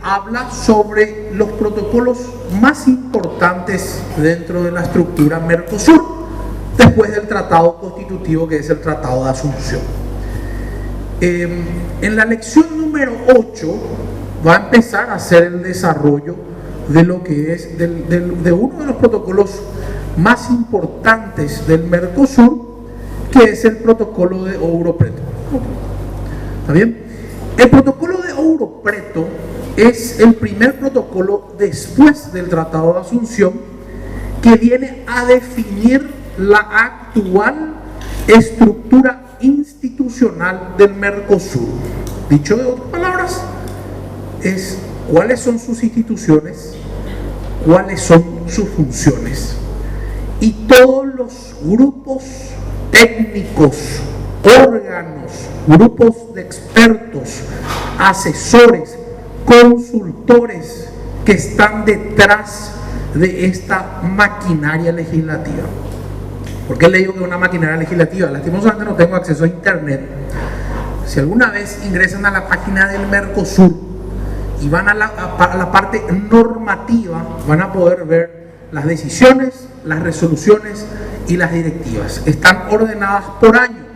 habla sobre los protocolos más importantes dentro de la estructura Mercosur, después del tratado constitutivo que es el Tratado de Asunción. En la lección número 8 va a empezar a hacer el desarrollo de lo que es de uno de los protocolos más importantes del Mercosur, que es el protocolo de Ouro Preto. ¿Está bien? El protocolo de Ouro Preto es el primer protocolo después del Tratado de Asunción que viene a definir la actual estructura institucional del Mercosur. Dicho de otras palabras, es cuáles son sus instituciones, cuáles son sus funciones. Y todos los grupos técnicos, órganos, grupos de expertos, asesores, consultores que están detrás de esta maquinaria legislativa. ¿Por qué le digo que es una maquinaria legislativa? Lastimosamente no tengo acceso a internet. Si alguna vez ingresan a la página del Mercosur y van a la parte normativa, van a poder ver las decisiones, las resoluciones y las directivas. Están ordenadas por año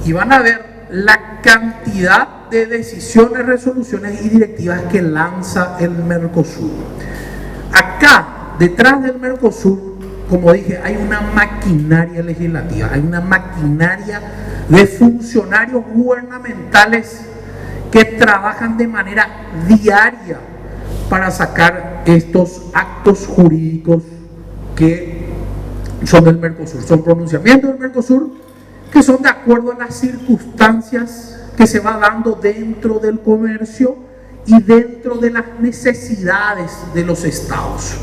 y van a ver la cantidad de decisiones, resoluciones y directivas que lanza el Mercosur. Acá, detrás del Mercosur, como dije, hay una maquinaria legislativa, hay una maquinaria de funcionarios gubernamentales que trabajan de manera diaria para sacar estos actos jurídicos que son del Mercosur. Son pronunciamientos del Mercosur que son de acuerdo a las circunstancias que se va dando dentro del comercio y dentro de las necesidades de los estados.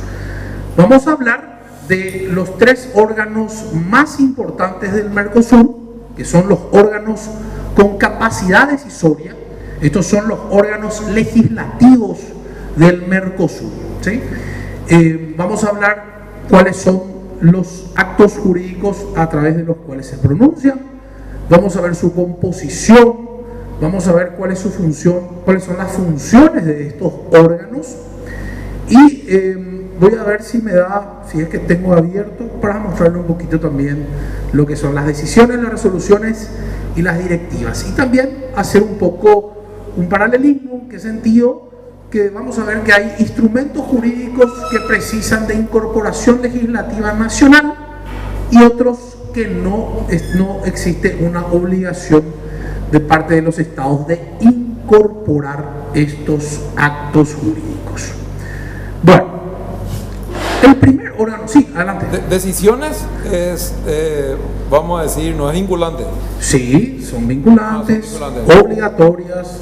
Vamos a hablar de los tres órganos más importantes del Mercosur, que son los órganos con capacidad decisoria. Estos son los órganos legislativos del Mercosur, ¿sí? Vamos a hablar cuáles son los actos jurídicos a través de los cuales se pronuncian. Vamos a ver su composición, vamos a ver cuál es su función, cuáles son las funciones de estos órganos y voy a ver si me da, si es que tengo abierto, para mostrarle un poquito también lo que son las decisiones, las resoluciones y las directivas, y también hacer un poco un paralelismo. ¿En qué sentido? Que vamos a ver que hay instrumentos jurídicos que precisan de incorporación legislativa nacional y otros que no existe una obligación de parte de los estados de incorporar estos actos jurídicos. Bueno, el primer órgano, sí, adelante. Decisiones es, vamos a decir, no es vinculante. Sí, son vinculantes, son vinculantes, obligatorias,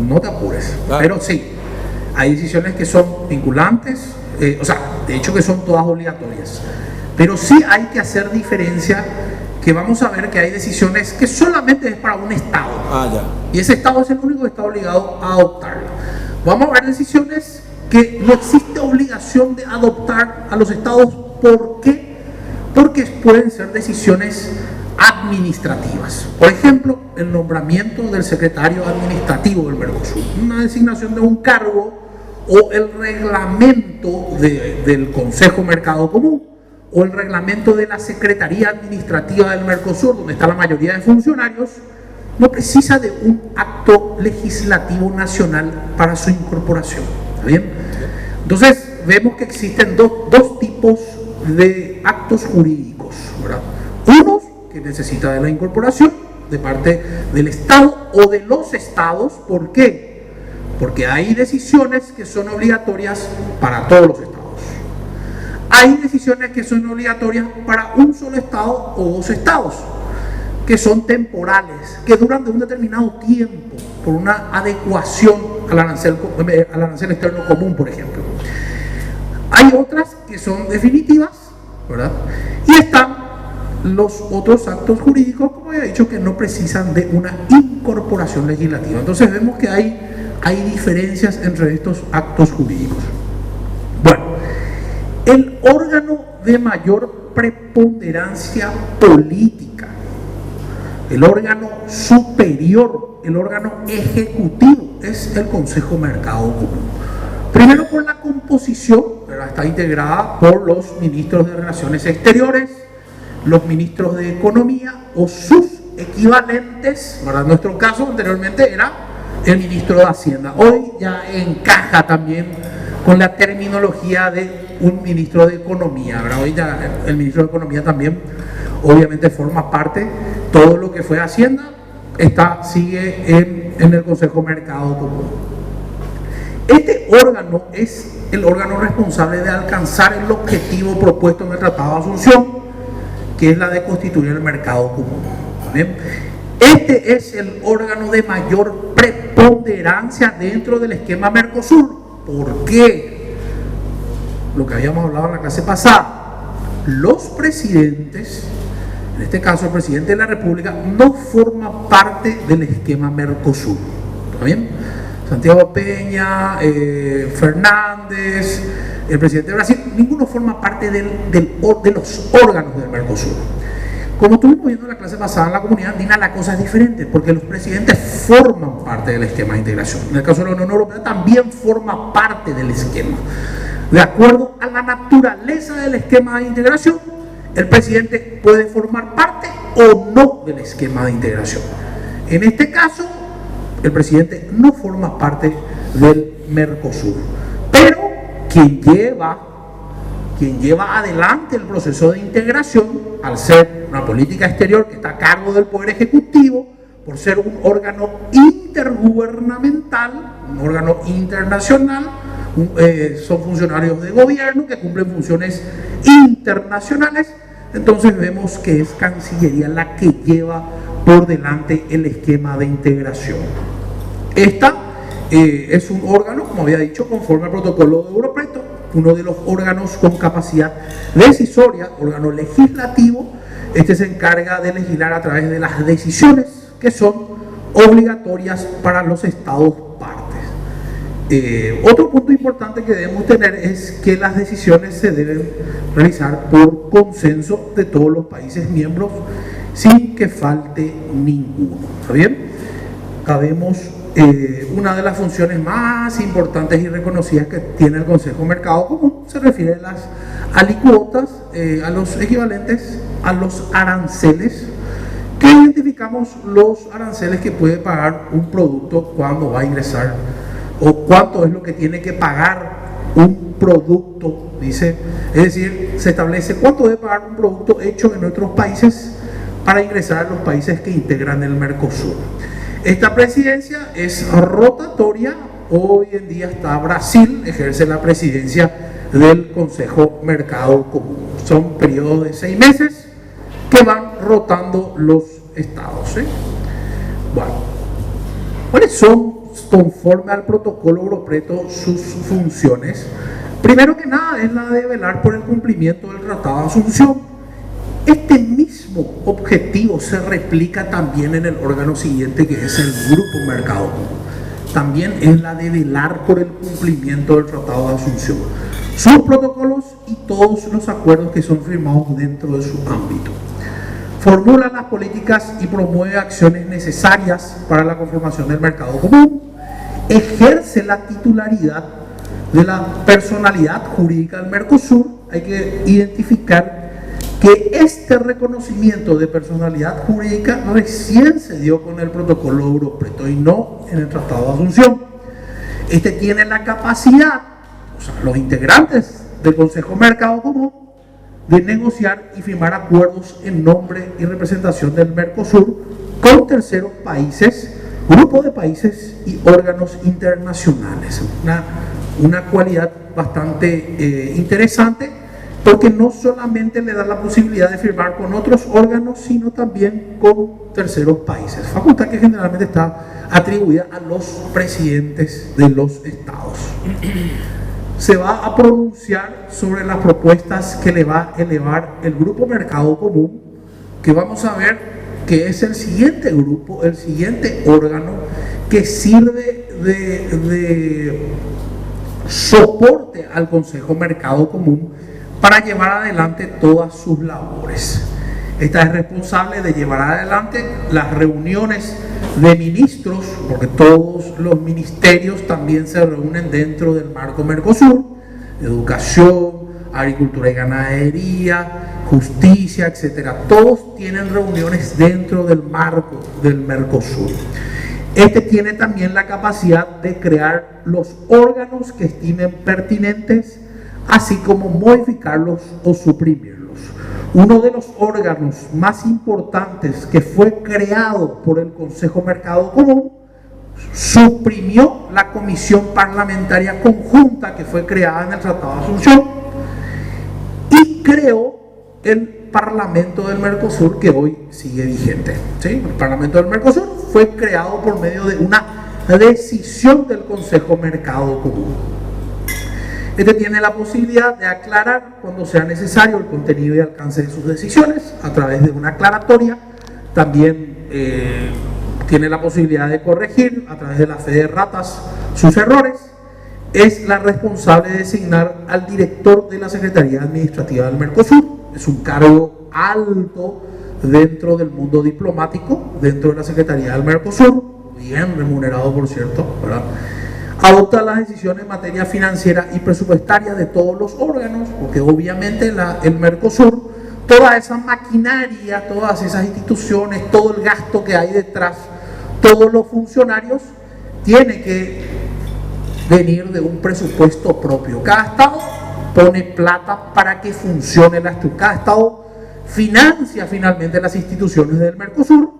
no te apures, pero sí. Hay decisiones que son vinculantes, o sea, de hecho que son todas obligatorias. Pero sí hay que hacer diferencia, que vamos a ver que hay decisiones que solamente es para un estado. Ya. Y ese estado es el único que está obligado a adoptarla. Vamos a ver decisiones que no existe obligación de adoptar a los estados. ¿Por qué? Porque pueden ser decisiones administrativas. Por ejemplo, el nombramiento del secretario administrativo del Mercosur, una designación de un cargo, o el reglamento del Consejo Mercado Común, o el reglamento de la Secretaría Administrativa del Mercosur, donde está la mayoría de funcionarios, no precisa de un acto legislativo nacional para su incorporación. ¿Está bien? Entonces, vemos que existen dos tipos de actos jurídicos, ¿verdad? Unos que necesita de la incorporación de parte del Estado o de los estados. ¿Por qué? Porque hay decisiones que son obligatorias para todos los estados. Hay decisiones que son obligatorias para un solo estado o dos estados, que son temporales, que duran de un determinado tiempo, por una adecuación al arancel externo común, por ejemplo. Hay otras que son definitivas, ¿verdad? Y están los otros actos jurídicos, como ya he dicho, que no precisan de una incorporación legislativa. Entonces vemos que hay diferencias entre estos actos jurídicos. Bueno, el órgano de mayor preponderancia política El órgano superior, el órgano ejecutivo, es el Consejo Mercado Común. Primero por la composición, ¿verdad? Está integrada por los ministros de Relaciones Exteriores, los ministros de Economía o sus equivalentes, ¿verdad? En nuestro caso anteriormente era el ministro de Hacienda. Hoy ya encaja también con la terminología de un ministro de Economía, ¿verdad? Hoy ya el ministro de Economía también obviamente forma parte, todo lo que fue Hacienda sigue en el Consejo Mercado Común. Este órgano es el órgano responsable de alcanzar el objetivo propuesto en el Tratado de Asunción, que es la de constituir el mercado común. ¿Bien? Este es el órgano de mayor preponderancia dentro del esquema Mercosur. ¿Por qué? Lo que habíamos hablado en la clase pasada, los presidentes, en este caso el presidente de la República, no forma parte del esquema Mercosur. ¿Está bien? Santiago Peña, Fernández, el presidente de Brasil, ninguno forma parte de los órganos del Mercosur. Como estuvimos viendo en la clase pasada en la comunidad andina, la cosa es diferente, porque los presidentes forman parte del esquema de integración. En el caso de la Unión Europea también forma parte del esquema. De acuerdo a la naturaleza del esquema de integración, el presidente puede formar parte o no del esquema de integración. En este caso, el presidente no forma parte del Mercosur, pero quien lleva adelante el proceso de integración, al ser una política exterior que está a cargo del Poder Ejecutivo, por ser un órgano intergubernamental, un órgano internacional, son funcionarios de gobierno que cumplen funciones internacionales. Entonces vemos que es Cancillería la que lleva por delante el esquema de integración. Esta es un órgano, como había dicho, conforme al protocolo de Europreto, uno de los órganos con capacidad decisoria, órgano legislativo. Este se encarga de legislar a través de las decisiones que son obligatorias para los estados partes. Otro punto importante que debemos tener es que las decisiones se deben realizar por consenso de todos los países miembros sin que falte ninguno. ¿Está bien? Sabemos una de las funciones más importantes y reconocidas que tiene el Consejo Mercado Común se refiere a las alícuotas, a los equivalentes a los aranceles, que identificamos los aranceles que puede pagar un producto cuando va a ingresar, o cuánto es lo que tiene que pagar un producto, dice, es decir, se establece cuánto debe pagar un producto hecho en otros países para ingresar a los países que integran el Mercosur. Esta presidencia es rotatoria. Hoy en día está Brasil, ejerce la presidencia del Consejo Mercado Común. Son periodos de 6 meses que van rotando los estados. Bueno, ¿cuáles son, conforme al protocolo Europreto, sus funciones? Primero que nada es la de velar por el cumplimiento del Tratado de Asunción. Este mismo objetivo se replica también en el órgano siguiente, que es el Grupo Mercado Común. También es la de velar por el cumplimiento del Tratado de Asunción, sus protocolos y todos los acuerdos que son firmados dentro de su ámbito. Formula las políticas y promueve acciones necesarias para la conformación del mercado común. Ejerce la titularidad de la personalidad jurídica del Mercosur. Hay que identificar que este reconocimiento de personalidad jurídica recién se dio con el protocolo Europreto y no en el Tratado de Asunción. Este tiene la capacidad, o sea, los integrantes del Consejo Mercado Común, de negociar y firmar acuerdos en nombre y representación del Mercosur con terceros países, grupos de países y órganos internacionales. Una cualidad bastante interesante, porque no solamente le da la posibilidad de firmar con otros órganos, sino también con terceros países, facultad que generalmente está atribuida a los presidentes de los estados. Se va a pronunciar sobre las propuestas que le va a elevar el Grupo Mercado Común, que vamos a ver que es el siguiente grupo, el siguiente órgano que sirve de soporte al Consejo Mercado Común para llevar adelante todas sus labores. Esta es responsable de llevar adelante las reuniones de ministros, porque todos los ministerios también se reúnen dentro del marco Mercosur: educación, agricultura y ganadería, justicia, etcétera. Todos tienen reuniones dentro del marco del Mercosur. Este tiene también la capacidad de crear los órganos que estimen pertinentes, así como modificarlos o suprimirlos. Uno de los órganos más importantes que fue creado por el Consejo Mercado Común suprimió la Comisión Parlamentaria Conjunta que fue creada en el Tratado de Asunción y creó el Parlamento del Mercosur, que hoy sigue vigente. ¿Sí? El Parlamento del Mercosur fue creado por medio de una decisión del Consejo Mercado Común. Este tiene la posibilidad de aclarar cuando sea necesario el contenido y alcance de sus decisiones a través de una aclaratoria. También tiene la posibilidad de corregir a través de la fe de ratas sus errores. Es la responsable de designar al director de la Secretaría Administrativa del Mercosur. Es un cargo alto dentro del mundo diplomático, dentro de la Secretaría del Mercosur, bien remunerado, por cierto, ¿verdad? Adopta las decisiones en materia financiera y presupuestaria de todos los órganos, porque obviamente el Mercosur, toda esa maquinaria, todas esas instituciones, todo el gasto que hay detrás, todos los funcionarios, tiene que venir de un presupuesto propio. Cada estado pone plata para que funcione la estructura. Cada estado financia finalmente las instituciones del Mercosur,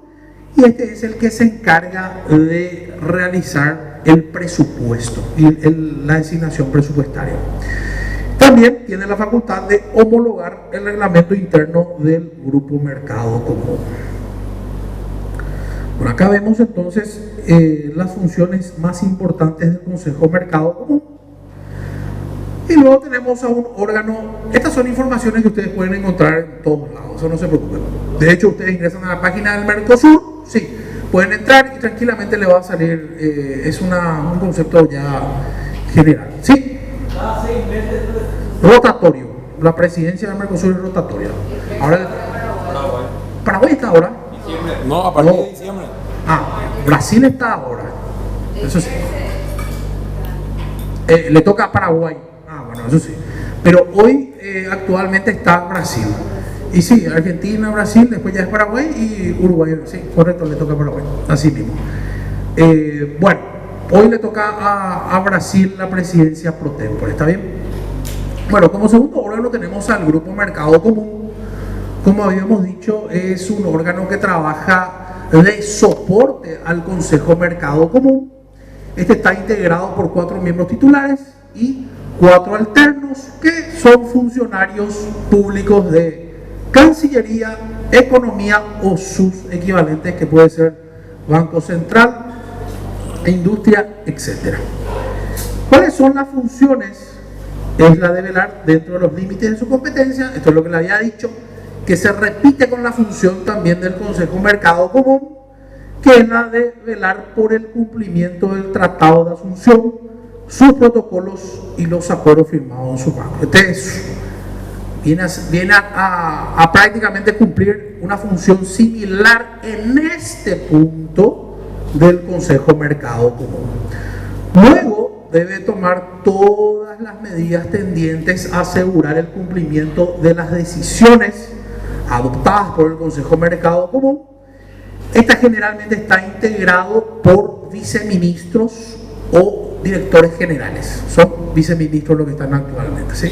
y este es el que se encarga de realizar el presupuesto y la designación presupuestaria. También tiene la facultad de homologar el reglamento interno del Grupo Mercado Común. Bueno, acá vemos entonces las funciones más importantes del Consejo Mercado Común. Y luego tenemos a un órgano. Estas son informaciones que ustedes pueden encontrar en todos lados, eso no se preocupen. De hecho, ustedes ingresan a la página del Mercosur, sí, pueden entrar y tranquilamente le va a salir, es un concepto ya general, ¿sí? Cada 6 meses. Rotatorio, la presidencia del Mercosur es rotatoria. Ahora, Paraguay está ahora. No, a partir de diciembre. Brasil está ahora. Eso sí. Le toca a Paraguay. Bueno, eso sí. Pero hoy actualmente está Brasil. Y sí, Argentina, Brasil, después ya es Paraguay y Uruguay. Sí, correcto, le toca a Paraguay. Así mismo. Bueno, hoy le toca a Brasil la presidencia pro tempore. ¿Está bien? Bueno, como segundo órgano tenemos al Grupo Mercado Común. Como habíamos dicho, es un órgano que trabaja de soporte al Consejo Mercado Común. Este está integrado por 4 miembros titulares y 4 alternos, que son funcionarios públicos de Cancillería, Economía o sus equivalentes, que puede ser Banco Central, Industria, etc. ¿Cuáles son las funciones? Es la de velar dentro de los límites de su competencia. Esto es lo que le había dicho, que se repite con la función también del Consejo Mercado Común, que es la de velar por el cumplimiento del Tratado de Asunción, sus protocolos y los acuerdos firmados en su marco. Este viene a prácticamente cumplir una función similar en este punto del Consejo Mercado Común. Luego debe tomar todas las medidas tendientes a asegurar el cumplimiento de las decisiones adoptadas por el Consejo Mercado Común. Esta generalmente está integrado por viceministros o directores generales. Son viceministros los que están actualmente, ¿sí?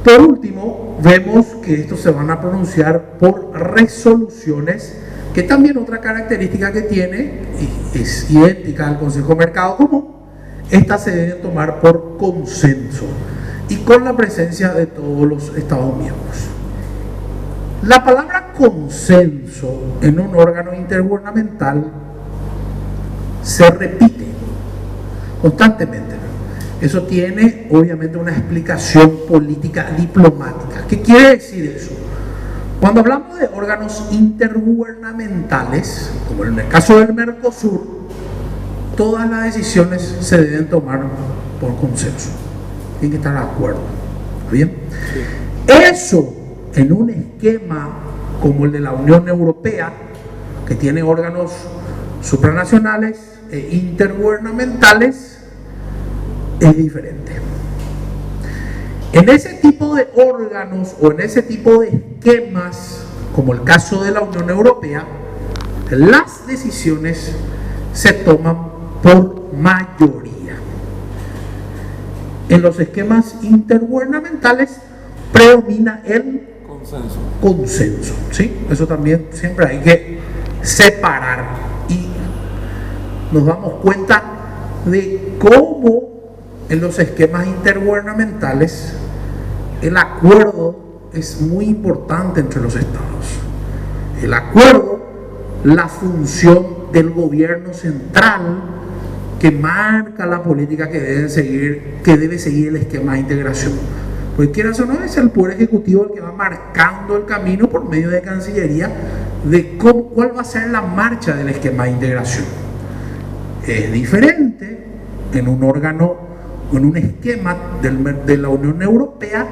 Por último, vemos que estos se van a pronunciar por resoluciones, que también otra característica que tiene, y es idéntica al Consejo Mercado Común. Estas se deben tomar por consenso y con la presencia de todos los Estados miembros. La palabra consenso en un órgano intergubernamental se repite constantemente. Eso tiene obviamente una explicación política diplomática. ¿Qué quiere decir eso? Cuando hablamos de órganos intergubernamentales, como en el caso del Mercosur, todas las decisiones se deben tomar por consenso. Tienen que estar de acuerdo. ¿Bien? Sí. Eso en un esquema como el de la Unión Europea, que tiene órganos supranacionales e intergubernamentales, es diferente. En ese tipo de órganos o en ese tipo de esquemas, como el caso de la Unión Europea, las decisiones se toman por mayoría. En los esquemas intergubernamentales predomina el consenso, ¿sí? Eso también siempre hay que separar, y nos damos cuenta de cómo en los esquemas intergubernamentales el acuerdo es muy importante entre los estados. El acuerdo, la función del gobierno central que marca la política que debe seguir el esquema de integración. Porque quieras o no, es el Poder Ejecutivo el que va marcando el camino por medio de Cancillería de cuál va a ser la marcha del esquema de integración. Es diferente en un órgano, en un esquema de la Unión Europea,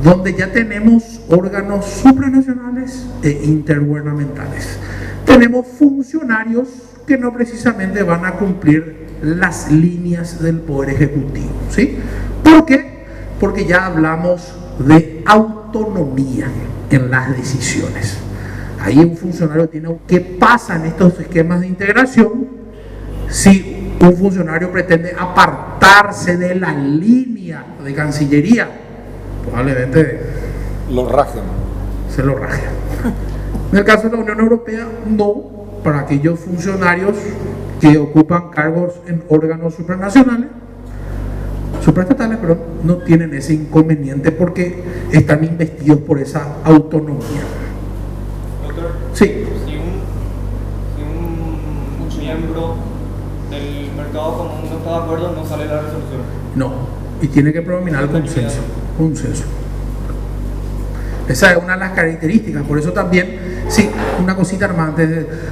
donde ya tenemos órganos supranacionales e intergubernamentales. Tenemos funcionarios que no precisamente van a cumplir las líneas del Poder Ejecutivo, ¿sí? ¿Por qué? Porque ya hablamos de autonomía en las decisiones. Ahí un funcionario tiene... ¿Qué pasa en estos esquemas de integración si un funcionario pretende apartarse de la línea de Cancillería? Probablemente lo rajen. Se lo rajen. En el caso de la Unión Europea, no. Para aquellos funcionarios que ocupan cargos en órganos supraestatales, pero no tienen ese inconveniente porque están investidos por esa autonomía. Doctor, sí. Si un miembro del mercado común no está de acuerdo, no sale la resolución. No, y tiene que predominar el consenso. Esa es una de las características. Por eso también, sí, una cosita hermana,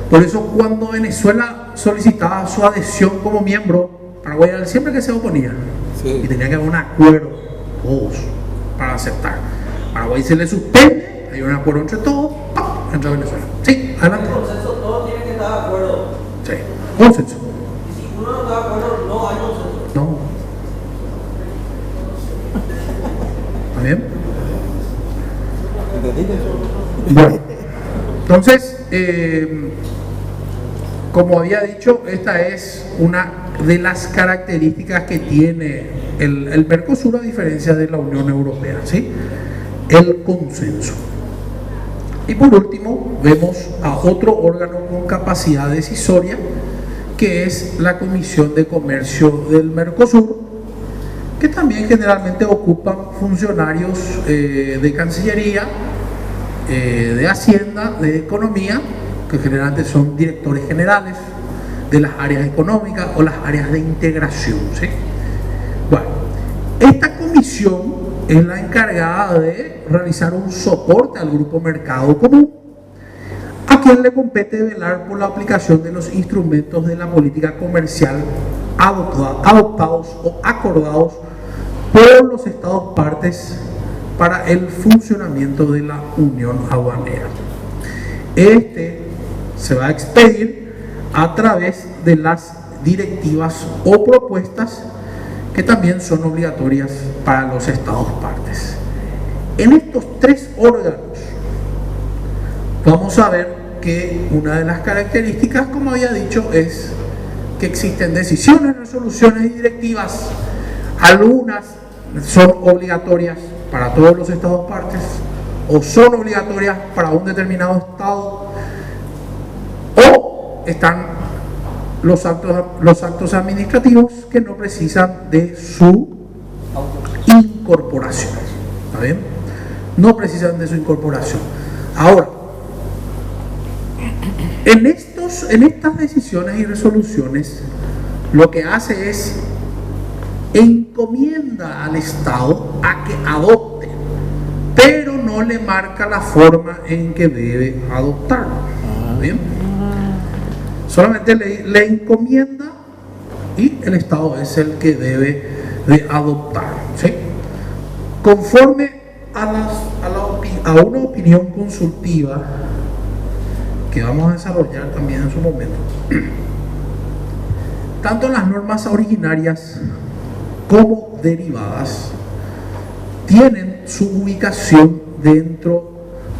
por eso cuando Venezuela solicitaba su adhesión como miembro, Paraguay era siempre que se oponía, sí, y tenía que haber un acuerdo todos para aceptar. Paraguay se le suspende, hay un acuerdo entre todos, ¡pam!, entra Venezuela. Sí, adelante. El consenso, todos tienen que estar de acuerdo. Sí, consenso. Y si uno no está de acuerdo, no hay consenso. No. ¿Está bien? Bueno, entonces, como había dicho, esta es una de las características que tiene el Mercosur a diferencia de la Unión Europea, ¿sí? El consenso. Y por último, vemos a otro órgano con capacidad decisoria, que es la Comisión de Comercio del Mercosur, que también generalmente ocupan funcionarios de Cancillería, de Hacienda, de Economía, que generalmente son directores generales de las áreas económicas o las áreas de integración, ¿sí? Bueno, esta comisión es la encargada de realizar un soporte al Grupo Mercado Común, a quien le compete velar por la aplicación de los instrumentos de la política comercial adoptados o acordados por los estados partes para el funcionamiento de la Unión Aduanera. Este se va a expedir a través de las directivas o propuestas que también son obligatorias para los estados partes. En estos tres órganos vamos a ver que una de las características, como había dicho, es que existen decisiones, resoluciones y directivas. Algunas son obligatorias para todos los estados partes o son obligatorias para un determinado estado, o están los actos administrativos que no precisan de su incorporación. ¿Está bien? No precisan de su incorporación. Ahora, en estas decisiones y resoluciones, lo que hace es encomienda al Estado a que adopte, pero no le marca la forma en que debe adoptarlo. ¿Bien? Solamente le encomienda y el Estado es el que debe de adoptar, ¿sí? Conforme a a una opinión consultiva que vamos a desarrollar también en su momento, tanto las normas originarias como derivadas tienen su ubicación dentro,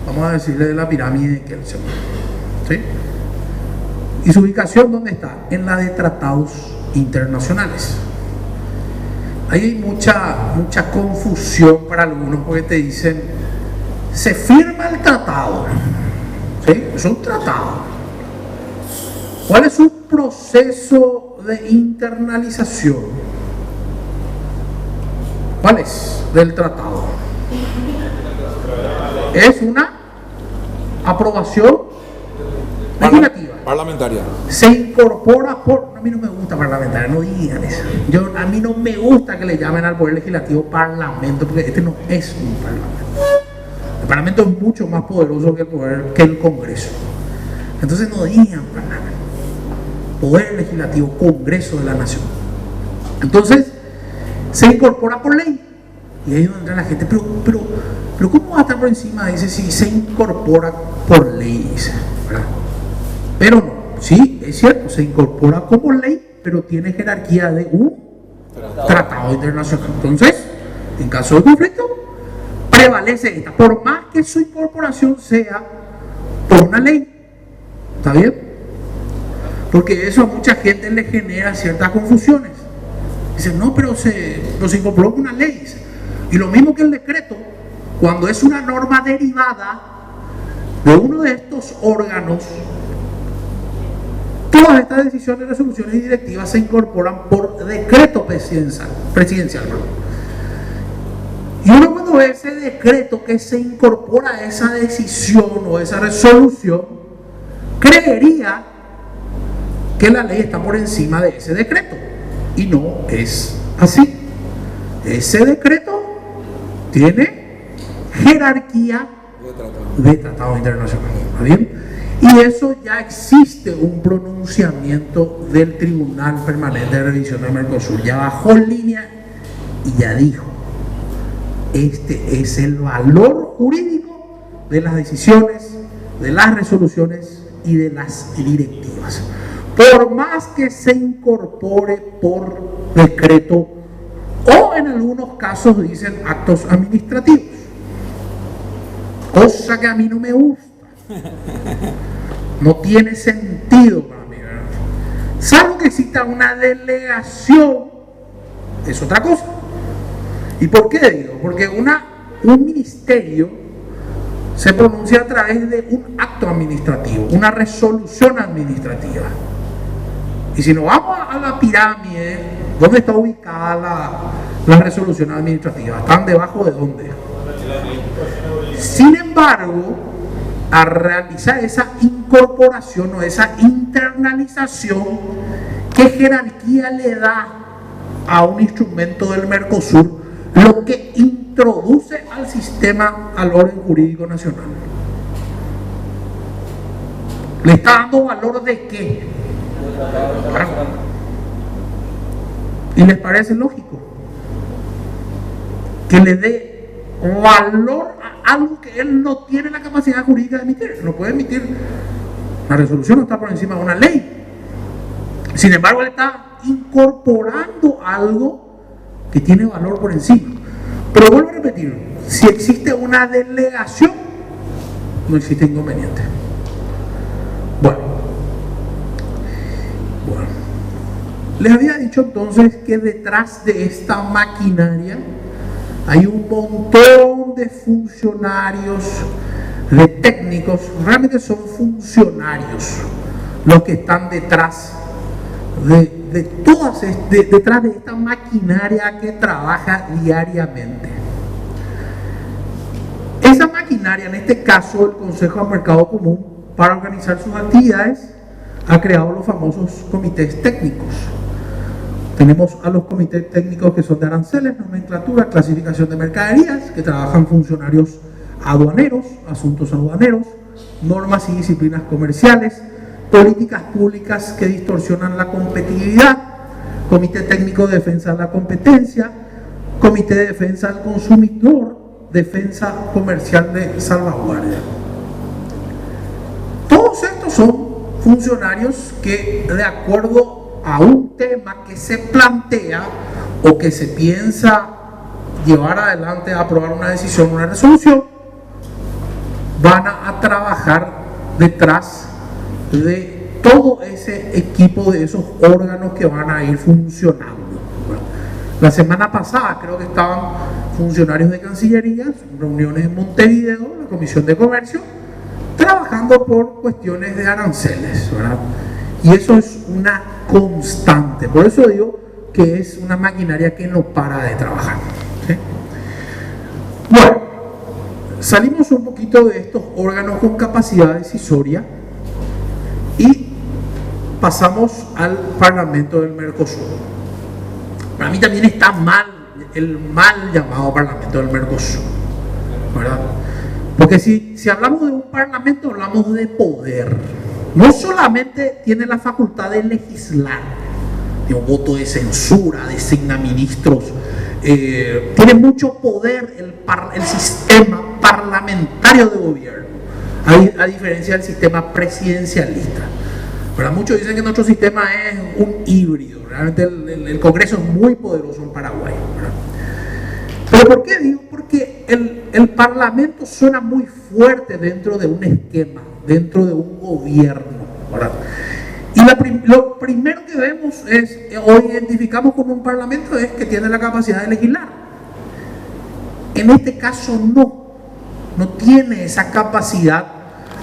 vamos a decirle, de la pirámide de Kelsen, ¿sí? ¿Y su ubicación dónde está? En la de tratados internacionales. Ahí hay mucha confusión para algunos porque te dicen, se firma el tratado, ¿sí? Es un tratado. ¿Cuál es su proceso de internalización? ¿Cuál es del tratado? Es una aprobación legislativa. Parlamentaria. Se incorpora por... A mí no me gusta parlamentaria, no digan eso. A mí no me gusta que le llamen al Poder Legislativo parlamento, porque este no es un parlamento. El parlamento es mucho más poderoso que el Congreso. Entonces no digan parlamento. Poder Legislativo, Congreso de la Nación. Entonces, se incorpora por ley. Y ahí es donde entra la gente, pero ¿cómo va a estar por encima? Dice, si se incorpora por ley, dice, ¿verdad? Pero no, sí, es cierto, se incorpora como ley, pero tiene jerarquía de un tratado internacional. Entonces, en caso de conflicto, prevalece esta, por más que su incorporación sea por una ley. ¿Está bien? Porque eso a mucha gente le genera ciertas confusiones. Dicen, no, pero se incorporó con una ley. Y lo mismo que el decreto, cuando es una norma derivada de uno de estos órganos, todas estas decisiones, resoluciones y directivas se incorporan por decreto presidencial. Y uno cuando ve ese decreto que se incorpora a esa decisión o esa resolución, creería que la ley está por encima de ese decreto. Y no es así. Ese decreto tiene jerarquía de tratado internacional. ¿Está bien? Y eso ya existe un pronunciamiento del Tribunal Permanente de Revisión del Mercosur. Ya bajó línea y ya dijo, este es el valor jurídico de las decisiones, de las resoluciones y de las directivas. Por más que se incorpore por decreto o en algunos casos dicen actos administrativos, cosa que a mí no me gusta. No tiene sentido para mí, ¿verdad? Salvo que exista una delegación, es otra cosa. ¿Y por qué digo? Porque un ministerio se pronuncia a través de un acto administrativo, una resolución administrativa. Y si nos vamos a la pirámide, ¿dónde está ubicada la resolución administrativa? ¿Están debajo de dónde? Sin embargo, a realizar esa incorporación o esa internalización, ¿qué jerarquía le da a un instrumento del Mercosur? Lo que introduce al sistema, al orden jurídico nacional. ¿Le está dando valor de qué? ¿Y les parece lógico que le dé valor a algo que él no tiene la capacidad jurídica de emitir? No puede emitir. La resolución no está por encima de una ley. Sin embargo, él está incorporando algo que tiene valor por encima. Pero vuelvo a repetir, si existe una delegación, no existe inconveniente. Bueno, les había dicho entonces que detrás de esta maquinaria hay un montón de funcionarios, de técnicos, realmente son funcionarios los que están detrás detrás de esta maquinaria que trabaja diariamente. Esa maquinaria, en este caso el Consejo de Mercado Común, para organizar sus actividades, ha creado los famosos comités técnicos. Tenemos a los comités técnicos que son de aranceles, nomenclatura, clasificación de mercaderías, que trabajan funcionarios aduaneros, asuntos aduaneros, normas y disciplinas comerciales, políticas públicas que distorsionan la competitividad, comité técnico de defensa de la competencia, comité de defensa del consumidor, defensa comercial de salvaguardia. Todos estos son funcionarios que, de acuerdo a un tema que se plantea o que se piensa llevar adelante a aprobar una decisión, una resolución, van a trabajar detrás de todo ese equipo de esos órganos que van a ir funcionando. La semana pasada creo que estaban funcionarios de Cancillería, reuniones en Montevideo, la Comisión de Comercio, trabajando por cuestiones de aranceles, ¿verdad? Y eso es una constante, por eso digo que es una maquinaria que no para de trabajar, ¿sí? Bueno, salimos un poquito de estos órganos con capacidad decisoria y pasamos al Parlamento del Mercosur. Para mí también está mal, el mal llamado Parlamento del Mercosur, ¿verdad? Porque si hablamos de un parlamento, hablamos de poder. No solamente tiene la facultad de legislar, de un voto de censura, designa ministros, tiene mucho poder el sistema parlamentario de gobierno, a diferencia del sistema presidencialista, ¿verdad? Muchos dicen que nuestro sistema es un híbrido. Realmente el Congreso es muy poderoso en Paraguay, ¿verdad? ¿Pero por qué digo? Porque el Parlamento suena muy fuerte dentro de un esquema, dentro de un gobierno, ¿verdad? Y lo primero que vemos es, o identificamos como un Parlamento, es que tiene la capacidad de legislar. En este caso no tiene esa capacidad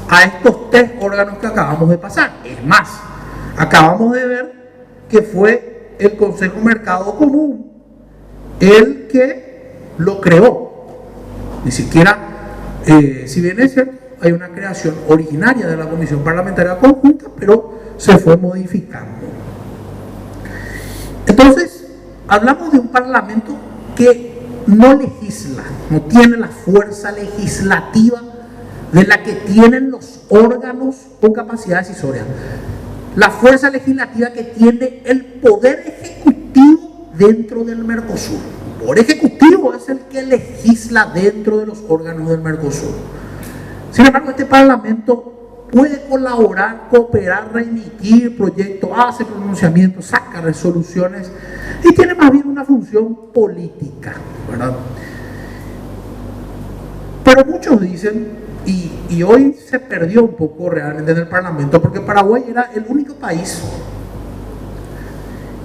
a estos tres órganos que acabamos de pasar. Es más, acabamos de ver que fue el Consejo Mercado Común el que lo creó. Ni siquiera, si bien es cierto, hay una creación originaria de la Comisión Parlamentaria Conjunta, pero se fue modificando. Entonces, hablamos de un Parlamento que no legisla, no tiene la fuerza legislativa de la que tienen los órganos con capacidad decisoria. La fuerza legislativa que tiene el Poder Ejecutivo dentro del Mercosur. El Poder Ejecutivo es el que legisla dentro de los órganos del Mercosur. Sin embargo, este Parlamento puede colaborar, cooperar, remitir proyectos, hace pronunciamientos, saca resoluciones y tiene más bien una función política, ¿verdad? Pero muchos dicen, y hoy se perdió un poco realmente en el Parlamento, porque Paraguay era el único país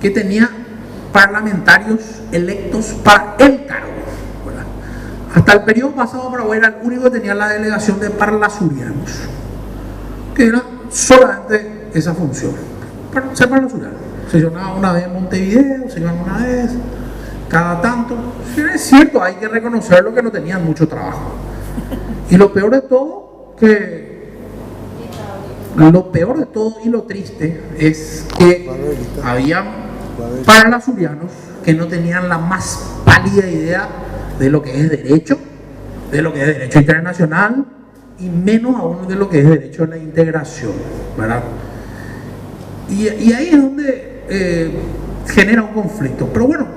que tenía parlamentarios electos para el cargo, ¿verdad? Hasta el periodo pasado Paraguay era el único que tenía la delegación de parlasurianos, que era solamente esa función, ser parlasuriano. Se llenaba una vez en Montevideo, se llenaba una vez cada tanto. Sí, es cierto, hay que reconocerlo que no tenían mucho trabajo. Y lo peor de todo, y lo triste es que había parlasurianos que no tenían la más pálida idea de lo que es derecho, de lo que es derecho internacional y menos aún de lo que es derecho a la integración, ¿verdad? Y ahí es donde genera un conflicto. Pero bueno,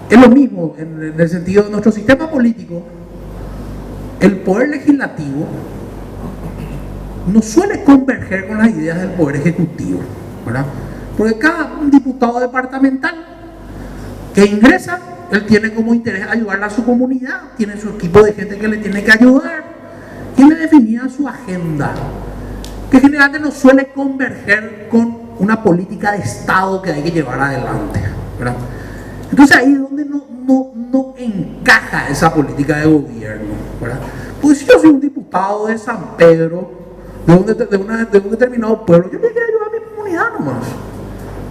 es lo mismo en el sentido de nuestro sistema político. El poder legislativo no suele converger con las ideas del poder ejecutivo, ¿verdad? Porque cada diputado departamental que ingresa, él tiene como interés ayudar a su comunidad, tiene su equipo de gente que le tiene que ayudar, y le definía su agenda, que generalmente no suele converger con una política de Estado que hay que llevar adelante, ¿verdad? Entonces ahí es donde no encaja esa política de gobierno, ¿verdad? Pues si yo soy un diputado de San Pedro, de un determinado pueblo, yo me quiero ayudar a mi comunidad nomás,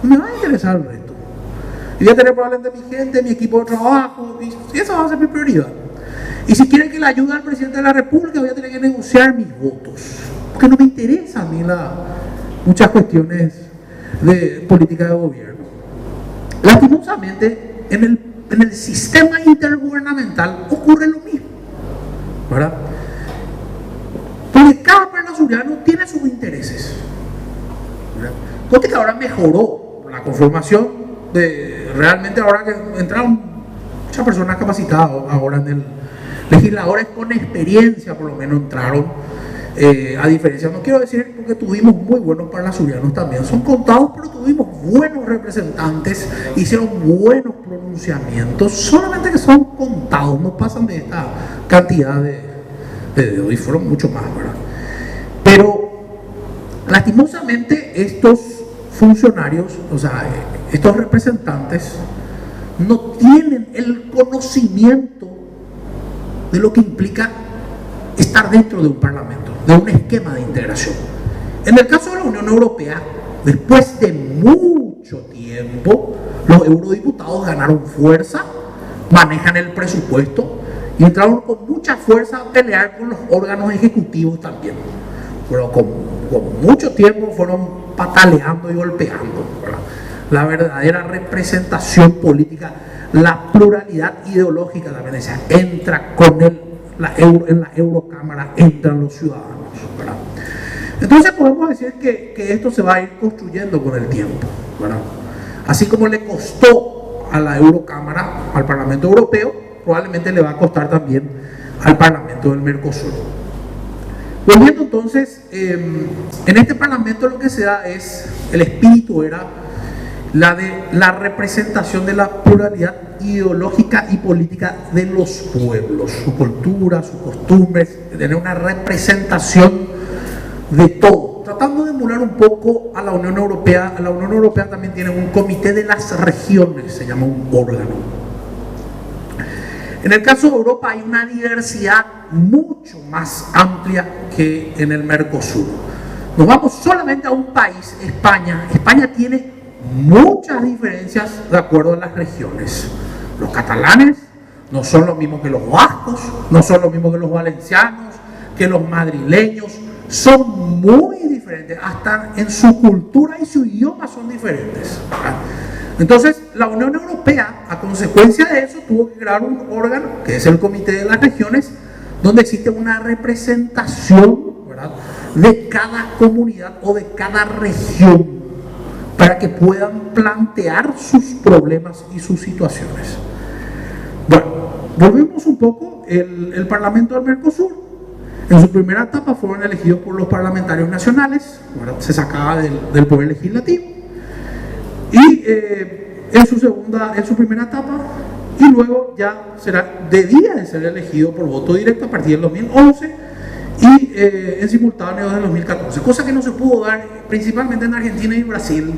no me va a interesar el resto. Y voy a tener probablemente mi gente, mi equipo de trabajo, y esa va a ser mi prioridad. Y si quieren que le ayude al presidente de la República, voy a tener que negociar mis votos, porque no me interesa a mí muchas cuestiones de política de gobierno. Lastimosamente, en el sistema intergubernamental ocurre lo mismo, ¿verdad? Porque cada parlasuriano tiene sus intereses, ¿verdad? Porque que ahora mejoró la conformación realmente ahora que entraron muchas personas capacitadas ahora en legisladores con experiencia por lo menos entraron, a diferencia, no quiero decir porque tuvimos muy buenos parlasurianos también, son contados, pero tuvimos buenos representantes, hicieron buenos pronunciamientos, solamente que son contados, no pasan de esta cantidad de dedos, y fueron mucho más, ¿verdad? Pero lastimosamente estos funcionarios, o sea, estos representantes no tienen el conocimiento de lo que implica estar dentro de un parlamento, de un esquema de integración. En el caso de la Unión Europea, después de mucho tiempo, los eurodiputados ganaron fuerza, manejan el presupuesto y entraron con mucha fuerza a pelear con los órganos ejecutivos también. Pero con mucho tiempo fueron pataleando y golpeando, ¿verdad? La verdadera representación política, la pluralidad ideológica también entra con en la Eurocámara, entran los ciudadanos, ¿verdad? Entonces podemos decir que esto se va a ir construyendo con el tiempo, ¿verdad? Así como le costó a la Eurocámara, al Parlamento Europeo, probablemente le va a costar también al Parlamento del Mercosur. Volviendo entonces, en este Parlamento lo que se da es, el espíritu era la de la representación de la pluralidad ideológica y política de los pueblos, su cultura, sus costumbres, tener una representación de todo, tratando de emular un poco a la Unión Europea. La Unión Europea también tiene un comité de las regiones, se llama un órgano. En el caso de Europa hay una diversidad mucho más amplia que en el Mercosur. Nos vamos solamente a un país, España. España tiene muchas diferencias de acuerdo a las regiones. Los catalanes no son lo mismo que los vascos, no son lo mismo que los valencianos, que los madrileños, son muy diferentes, hasta en su cultura y su idioma son diferentes. Entonces, la Unión Europea, a consecuencia de eso, tuvo que crear un órgano, que es el Comité de las Regiones, donde existe una representación, ¿verdad?, de cada comunidad o de cada región, para que puedan plantear sus problemas y sus situaciones. Bueno, volvemos un poco, el Parlamento del Mercosur, en su primera etapa fueron elegidos por los parlamentarios nacionales, ¿verdad?, se sacaba del poder legislativo, y en su primera etapa, y luego ya debía de ser elegido por voto directo a partir del 2011 y en simultáneo desde el 2014, cosa que no se pudo dar principalmente en Argentina y Brasil,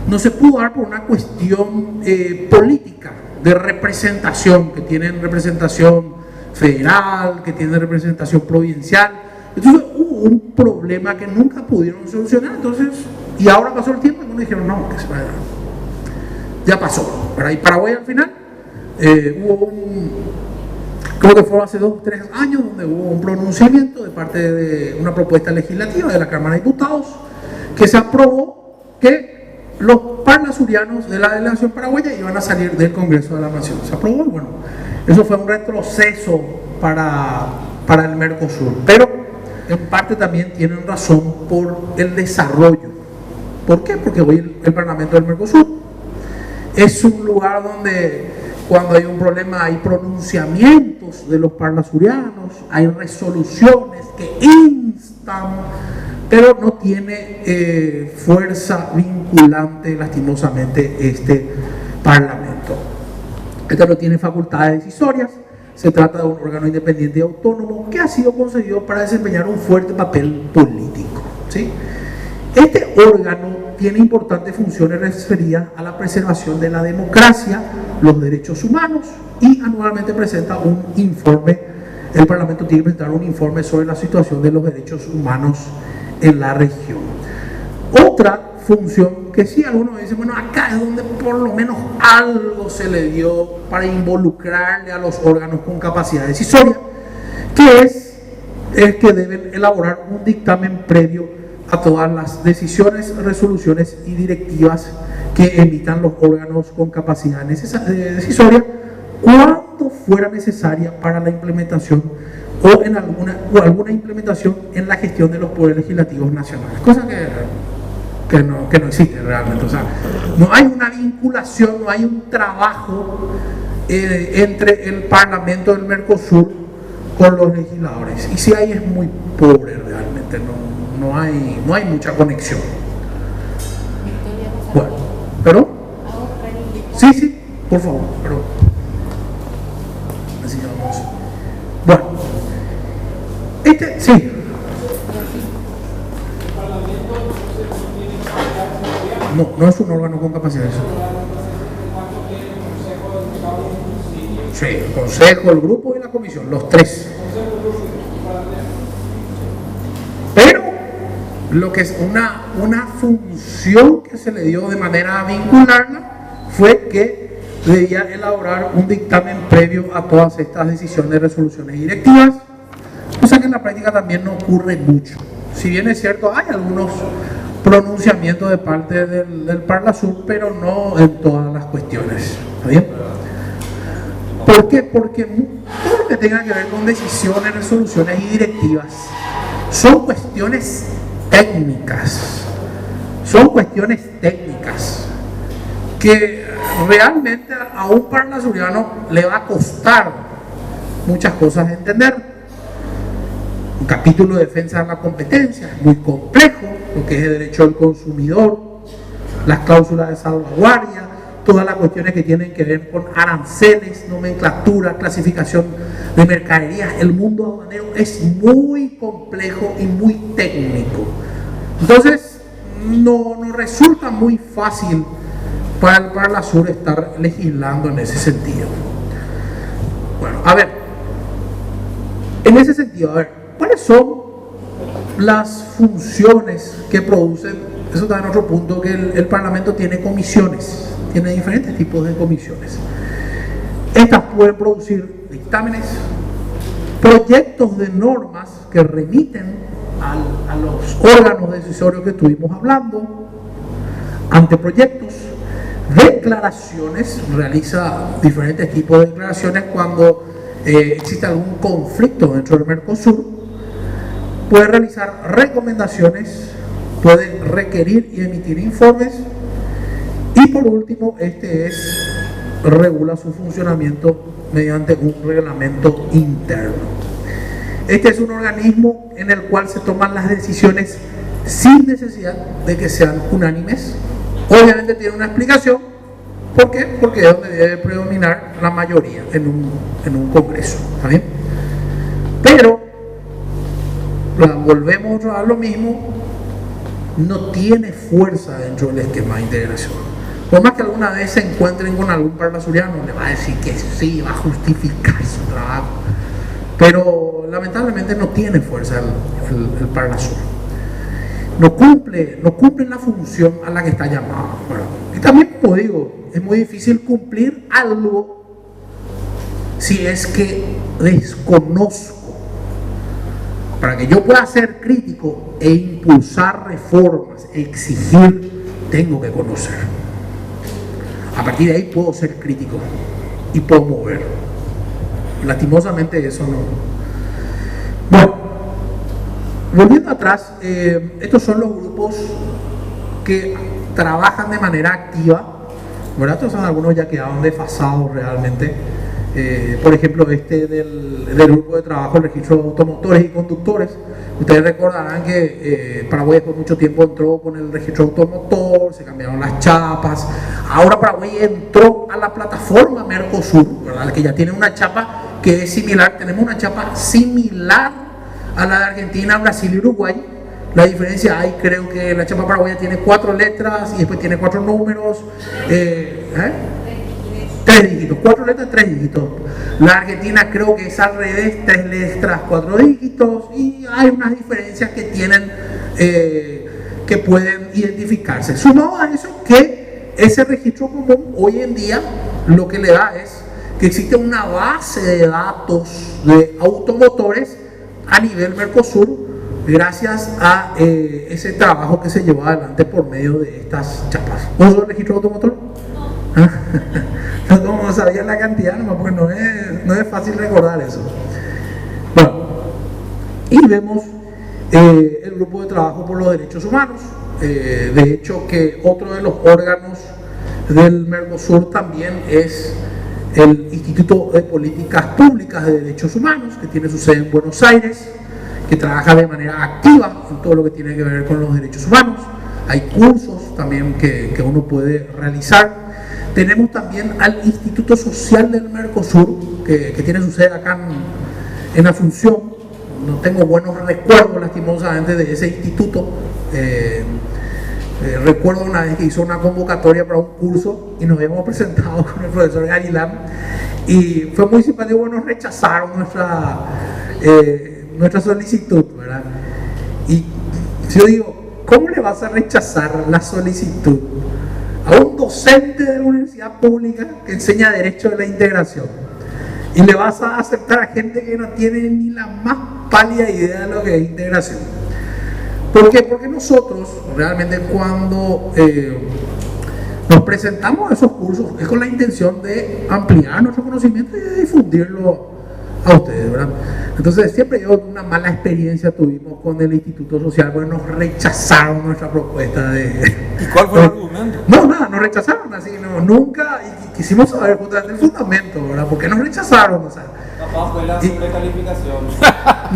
no se pudo dar por una cuestión política de representación, que tienen representación federal, que tienen representación provincial. Entonces hubo un problema que nunca pudieron solucionar. Entonces, y ahora pasó el tiempo y uno dijeron no, que se vaya. Ya pasó, ¿verdad? Y Paraguay al final hubo creo que fue hace 2 o 3 años, donde hubo un pronunciamiento de parte de una propuesta legislativa de la Cámara de Diputados, que se aprobó que los parlasurianos de la delegación paraguaya iban a salir del Congreso de la Nación. Se aprobó y bueno, eso fue un retroceso para el Mercosur, pero en parte también tienen razón por el desarrollo. ¿Por qué? Porque hoy el Parlamento del Mercosur es un lugar donde cuando hay un problema hay pronunciamientos de los parlasurianos, hay resoluciones que instan, pero no tiene fuerza vinculante lastimosamente este Parlamento. Este no tiene facultades decisorias, se trata de un órgano independiente y autónomo que ha sido concebido para desempeñar un fuerte papel político, ¿sí? Este órgano tiene importantes funciones referidas a la preservación de la democracia, los derechos humanos, y anualmente presenta un informe. El Parlamento tiene que presentar un informe sobre la situación de los derechos humanos en la región. Otra función que sí, algunos dicen, bueno, acá es donde por lo menos algo se le dio para involucrarle a los órganos con capacidad decisoria, que es que deben elaborar un dictamen previo a todas las decisiones, resoluciones y directivas que emitan los órganos con capacidad decisoria cuando fuera necesaria para la implementación o en alguna implementación en la gestión de los poderes legislativos nacionales, cosa que no existe realmente. O sea, no hay una vinculación, no hay un trabajo entre el Parlamento del Mercosur con los legisladores. Y si hay es muy pobre realmente, no hay mucha conexión. Bueno, ¿pero? Sí, por favor, pero así vamos. Bueno, sí. No es un órgano con capacidad de eso. Sí, el consejo, el grupo y la comisión, los tres. Pero lo que es una función que se le dio de manera a vincularla fue que debía elaborar un dictamen previo a todas estas decisiones, resoluciones y directivas, cosa que en la práctica también no ocurre mucho. Si bien es cierto, hay algunos pronunciamientos de parte del Parlasur, pero no en todas las cuestiones. ¿Está bien? ¿Por qué? Porque todo lo que tenga que ver con decisiones, resoluciones y directivas son cuestiones técnicas. Son cuestiones técnicas que realmente a un parlasuriano le va a costar muchas cosas entender. Un capítulo de defensa de la competencia es muy complejo, lo que es el derecho del consumidor, las cláusulas de salvaguardia, todas las cuestiones que tienen que ver con aranceles, nomenclatura, clasificación de mercaderías. El mundo aduanero es muy complejo y muy técnico. Entonces, no resulta muy fácil para el Parlasur estar legislando en ese sentido. Bueno, a ver, en ese sentido, a ver, ¿cuáles son las funciones que producen? Eso está en otro punto, que el Parlamento tiene comisiones. Tiene diferentes tipos de comisiones. Estas pueden producir dictámenes, proyectos de normas que remiten a los órganos decisorios que estuvimos hablando, anteproyectos, declaraciones, realiza diferentes tipos de declaraciones cuando existe algún conflicto dentro del Mercosur, puede realizar recomendaciones, puede requerir y emitir informes. Y por último, regula su funcionamiento mediante un reglamento interno. Este es un organismo en el cual se toman las decisiones sin necesidad de que sean unánimes. Obviamente tiene una explicación. ¿Por qué? Porque es donde debe predominar la mayoría en un congreso. ¿Está bien? Pero, volvemos a lo mismo, no tiene fuerza dentro del esquema de integración. Por más que alguna vez se encuentren con algún parlasuriano, le va a decir que sí, va a justificar su trabajo. Pero lamentablemente no tiene fuerza el Parlasur. No cumple la función a la que está llamado. Bueno, y también, como digo, es muy difícil cumplir algo si es que desconozco. Para que yo pueda ser crítico e impulsar reformas, exigir, tengo que conocer. A partir de ahí puedo ser crítico y puedo mover. Lastimosamente eso no. Bueno, volviendo atrás, estos son los grupos que trabajan de manera activa, ¿verdad? Estos son algunos ya quedaron desfasados realmente. Por ejemplo, del grupo de trabajo, el registro de automotores y conductores. Ustedes recordarán que Paraguay por mucho tiempo entró con el registro automotor, se cambiaron las chapas. Ahora Paraguay entró a la plataforma Mercosur, ¿verdad? Que ya tiene una chapa que es similar. Tenemos una chapa similar a la de Argentina, Brasil y Uruguay. La diferencia hay, creo que la chapa paraguaya tiene 4 letras y después tiene 4 números. 3 dígitos, 4 letras, 3 dígitos. La Argentina creo que es al revés, 3 letras, 4 dígitos, y hay unas diferencias que tienen, que pueden identificarse. Sumado a eso, que ese registro común hoy en día lo que le da es que existe una base de datos de automotores a nivel Mercosur, gracias a ese trabajo que se llevó adelante por medio de estas chapas. ¿Vos sos el registro automotor? No sabía la cantidad, porque no es fácil recordar eso. Bueno, y vemos el grupo de trabajo por los derechos humanos. De hecho, que otro de los órganos del Mercosur también es el Instituto de Políticas Públicas de Derechos Humanos, que tiene su sede en Buenos Aires, que trabaja de manera activa en todo lo que tiene que ver con los derechos humanos. Hay cursos también que uno puede realizar. Tenemos también al Instituto Social del Mercosur, que tiene su sede acá en Asunción. No tengo buenos recuerdos, lastimosamente, de ese instituto. Recuerdo una vez que hizo una convocatoria para un curso y nos habíamos presentado con el profesor Garilán y fue muy simpático, nos rechazaron nuestra solicitud, ¿verdad? Y yo digo, ¿cómo le vas a rechazar la solicitud a un docente de la universidad pública que enseña Derecho de la Integración? Y le vas a aceptar a gente que no tiene ni la más pálida idea de lo que es integración. ¿Por qué? Porque nosotros realmente cuando nos presentamos a esos cursos es con la intención de ampliar nuestro conocimiento y de difundirlo a ustedes, ¿verdad? Entonces siempre una mala experiencia tuvimos con el Instituto Social porque nos rechazaron nuestra propuesta de... ¿Y cuál fue el argumento? No, nada, nos rechazaron así, no, nunca, y quisimos saber justamente el fundamento, ¿verdad? ¿Por qué nos rechazaron? O sea, Capaz fue la sobrecalificación.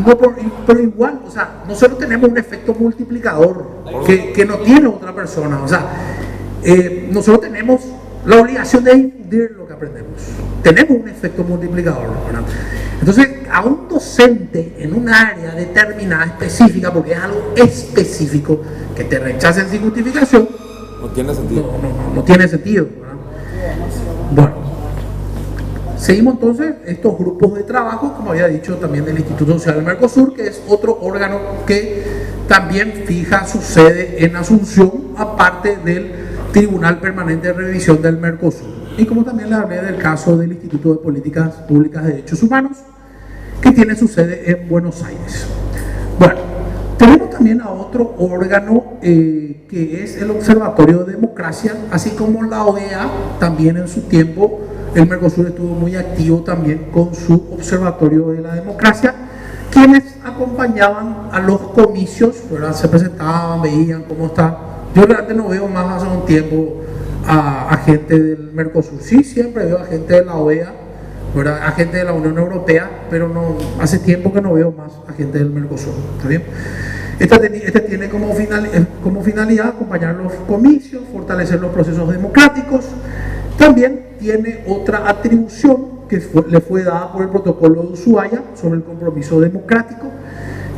no, pero igual, o sea, nosotros tenemos un efecto multiplicador que no tiene otra persona, o sea, nosotros tenemos la obligación de difundir lo que aprendemos, tenemos un efecto multiplicador, ¿verdad? Entonces, a un docente en un área determinada, específica, porque es algo específico, que te rechacen sin justificación, No tiene sentido. no tiene sentido, ¿verdad? Bueno, seguimos entonces estos grupos de trabajo, como había dicho también del Instituto Social del Mercosur, que es otro órgano que también fija su sede en Asunción, aparte del Tribunal Permanente de Revisión del Mercosur. Y como también le hablé del caso del Instituto de Políticas Públicas de Derechos Humanos, que tiene su sede en Buenos Aires. Bueno, tenemos también a otro órgano que es el Observatorio de Democracia, así como la OEA, también en su tiempo, el Mercosur estuvo muy activo también con su Observatorio de la Democracia, quienes acompañaban a los comicios, ¿verdad? Se presentaban, veían cómo está. Yo realmente no veo más hace un tiempo a gente del Mercosur, sí, siempre veo a gente de la OEA, ¿verdad? A gente de la Unión Europea, pero no, hace tiempo que no veo más a gente del Mercosur, ¿está bien? Este tiene como finalidad acompañar los comicios, fortalecer los procesos democráticos. También tiene otra atribución que le fue dada por el protocolo de Ushuaia sobre el compromiso democrático,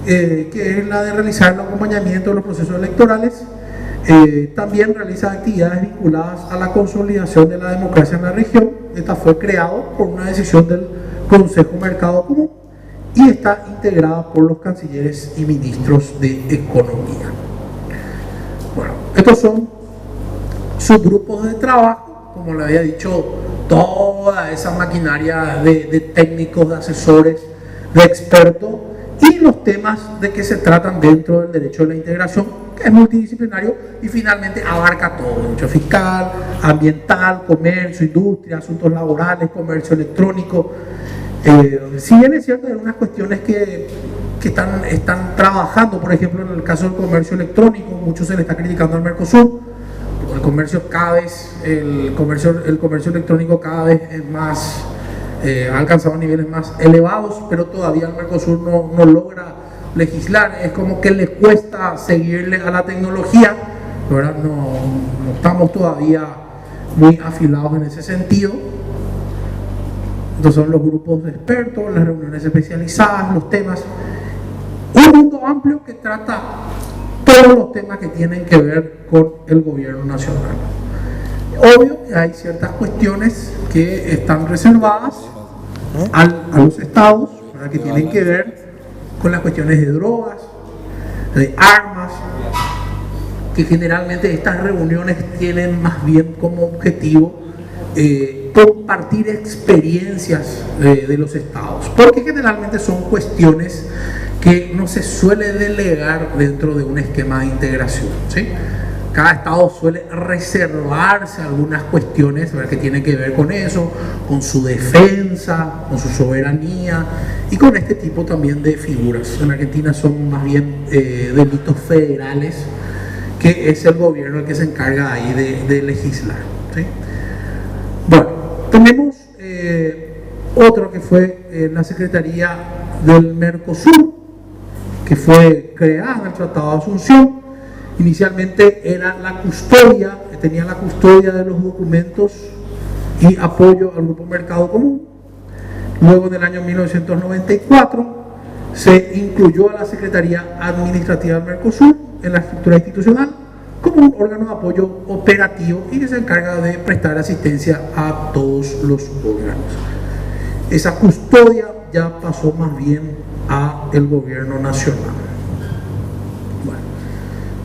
que es la de realizar el acompañamiento de los procesos electorales. También realiza actividades vinculadas a la consolidación de la democracia en la región. Esta fue creada por una decisión del Consejo Mercado Común y está integrada por los cancilleres y ministros de Economía. Bueno, estos son subgrupos de trabajo, como le había dicho, toda esa maquinaria de técnicos, de asesores, de expertos, y los temas de que se tratan dentro del derecho de la integración, que es multidisciplinario y finalmente abarca todo: derecho fiscal, ambiental, comercio, industria, asuntos laborales, comercio electrónico. Si bien es cierto, hay unas cuestiones que están trabajando, por ejemplo, en el caso del comercio electrónico, mucho se le está criticando al Mercosur. El comercio electrónico cada vez es más, ha alcanzado niveles más elevados, pero todavía el Mercosur no logra legislar. Es como que le cuesta seguirle a la tecnología, ¿verdad? No estamos todavía muy afilados en ese sentido. Entonces son los grupos de expertos, las reuniones especializadas, los temas, un mundo amplio que trata todos los temas que tienen que ver con el gobierno nacional. Obvio que hay ciertas cuestiones que están reservadas a los estados, ¿verdad? Que tienen que ver con las cuestiones de drogas, de armas, que generalmente estas reuniones tienen más bien como objetivo compartir experiencias de los estados, porque generalmente son cuestiones que no se suele delegar dentro de un esquema de integración, ¿sí? Cada estado suele reservarse algunas cuestiones, ¿verdad?, que tienen que ver con eso, con su defensa, con su soberanía y con este tipo también de figuras. En Argentina son más bien delitos federales, que es el gobierno el que se encarga ahí de legislar, ¿sí? Bueno, tenemos otro que fue la Secretaría del Mercosur, que fue creada en el Tratado de Asunción. Inicialmente era la custodia, tenía la custodia de los documentos y apoyo al Grupo Mercado Común. Luego, en el año 1994, se incluyó a la Secretaría Administrativa del Mercosur en la estructura institucional como un órgano de apoyo operativo y que se encarga de prestar asistencia a todos los órganos. Esa custodia ya pasó más bien a el gobierno nacional. Bueno,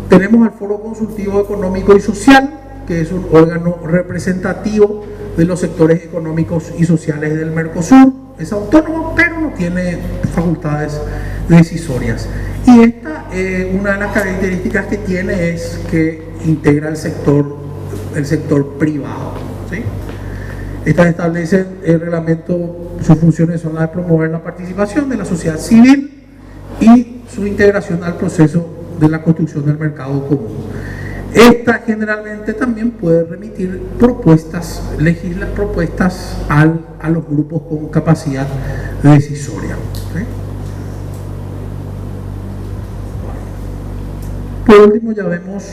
tenemos al Foro Consultivo Económico y Social, que es un órgano representativo de los sectores económicos y sociales del Mercosur. Es autónomo, pero no tiene facultades decisorias. Y esta, una de las características que tiene es que integra el sector privado, ¿sí? Estas establecen el reglamento, sus funciones son las de promover la participación de la sociedad civil y su integración al proceso de la construcción del mercado común. Esta generalmente también puede remitir propuestas, propuestas a los grupos con capacidad decisoria, ¿sí? Por último ya vemos,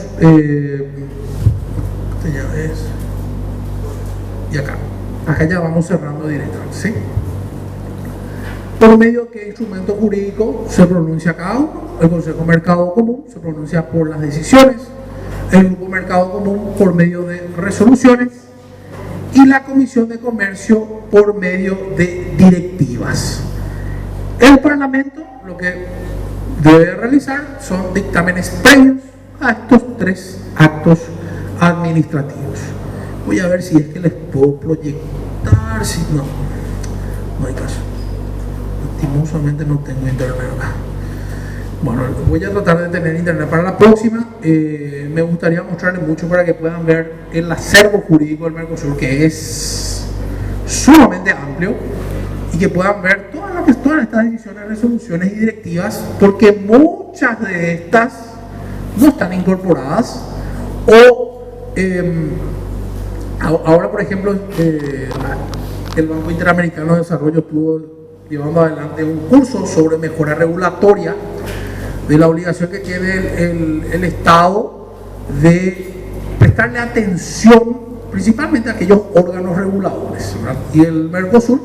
y acá ya vamos cerrando directamente, ¿sí? Por medio de qué instrumento jurídico se pronuncia cada uno. El Consejo Mercado Común se pronuncia por las decisiones, el Grupo Mercado Común por medio de resoluciones y la Comisión de Comercio por medio de directivas. El Parlamento lo que debe realizar son dictámenes previos a estos 3 actos administrativos. Voy a ver si es que les puedo proyectar, si no hay caso. Lastimosamente no tengo internet acá. Bueno, voy a tratar de tener internet para la próxima. Me gustaría mostrarles mucho para que puedan ver el acervo jurídico del Mercosur, que es sumamente amplio, y que puedan ver todas estas decisiones, resoluciones y directivas, porque muchas de estas no están incorporadas o ahora, por ejemplo, el Banco Interamericano de Desarrollo estuvo llevando adelante un curso sobre mejora regulatoria de la obligación que tiene el Estado de prestarle atención principalmente a aquellos órganos reguladores, ¿verdad? Y el Mercosur